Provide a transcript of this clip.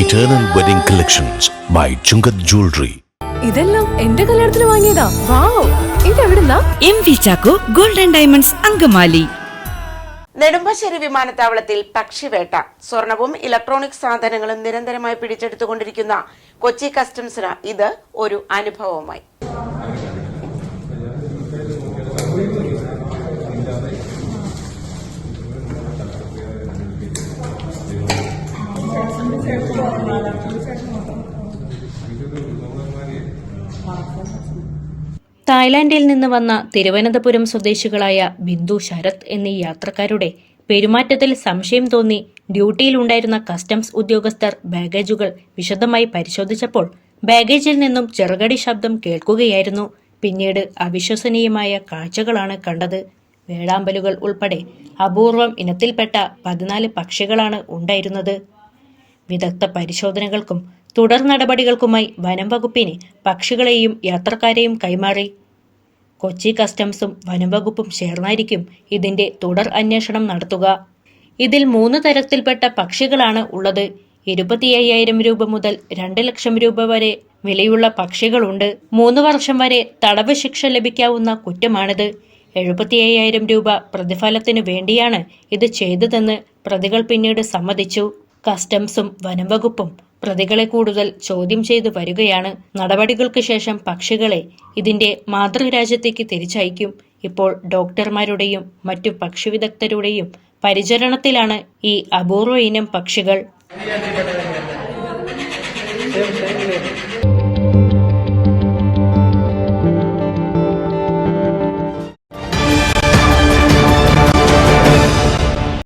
Eternal Wedding Collections by Chungat Jewelry. ഇതെല്ലാം എന്റെ കല്യാണത്തിന് വാങ്ങിയതാ. വാവ്, ഇതെവിടുന്നാ? MV Chacko golden diamonds Angamaly. Nedumbassery വിമാനത്താവളത്തിൽ പക്ഷിവേട്ട. സ്വർണവും ഇലക്ട്രോണിക് സാധനങ്ങളും നിരന്തരമായി പിടിച്ചെടുത്തുകൊണ്ടിരിക്കുന്ന കൊച്ചി കസ്റ്റംസിന് ഇത് ഒരു അനുഭവമായി. തായ്ലാന്റിൽ നിന്ന് വന്ന തിരുവനന്തപുരം സ്വദേശികളായ ബിന്ദു, ശരത് എന്നീ യാത്രക്കാരുടെ പെരുമാറ്റത്തിൽ സംശയം തോന്നി ഡ്യൂട്ടിയിലുണ്ടായിരുന്ന കസ്റ്റംസ് ഉദ്യോഗസ്ഥർ ബാഗേജുകൾ വിശദമായി പരിശോധിച്ചപ്പോൾ ബാഗേജിൽ നിന്നും ചെറുകടി ശബ്ദം കേൾക്കുകയായിരുന്നു. പിന്നീട് അവിശ്വസനീയമായ കാഴ്ചകളാണ് കണ്ടത്. വേഴാമ്പലുകൾ ഉൾപ്പെടെ അപൂർവം ഇനത്തിൽപ്പെട്ട 14 പക്ഷികളാണ് ഉണ്ടായിരുന്നത്. വിദഗ്ധ പരിശോധനകൾക്കും തുടർ നടപടികൾക്കുമായി വനം വകുപ്പിന് പക്ഷികളെയും യാത്രക്കാരെയും കൈമാറി. കൊച്ചി കസ്റ്റംസും വനം വകുപ്പും ചേർന്നായിരിക്കും ഇതിന്റെ തുടർ അന്വേഷണം നടത്തുക. ഇതിൽ 3 തരത്തിൽപ്പെട്ട പക്ഷികളാണ് ഉള്ളത്. 25,000 രൂപ മുതൽ 2 ലക്ഷം രൂപ വരെ വിലയുള്ള പക്ഷികളുണ്ട്. 3 വർഷം വരെ തടവ് ശിക്ഷ ലഭിക്കാവുന്ന കുറ്റമാണിത്. 75,000 രൂപ പ്രതിഫലത്തിനു വേണ്ടിയാണ് ഇത് ചെയ്തതെന്ന് പ്രതികൾ പിന്നീട് സമ്മതിച്ചു. കസ്റ്റംസും വനം വകുപ്പും പ്രതികളെ കൂടുതൽ ചോദ്യം ചെയ്തു വരികയാണ്. നടപടികൾക്ക് ശേഷം പക്ഷികളെ ഇതിന്റെ മാതൃരാജ്യത്തേക്ക് തിരിച്ചയക്കും. ഇപ്പോൾ ഡോക്ടർമാരുടെയും മറ്റു പക്ഷി വിദഗ്ധരുടെയും പരിചരണത്തിലാണ് ഈ അപൂർവ ഇനം പക്ഷികൾ.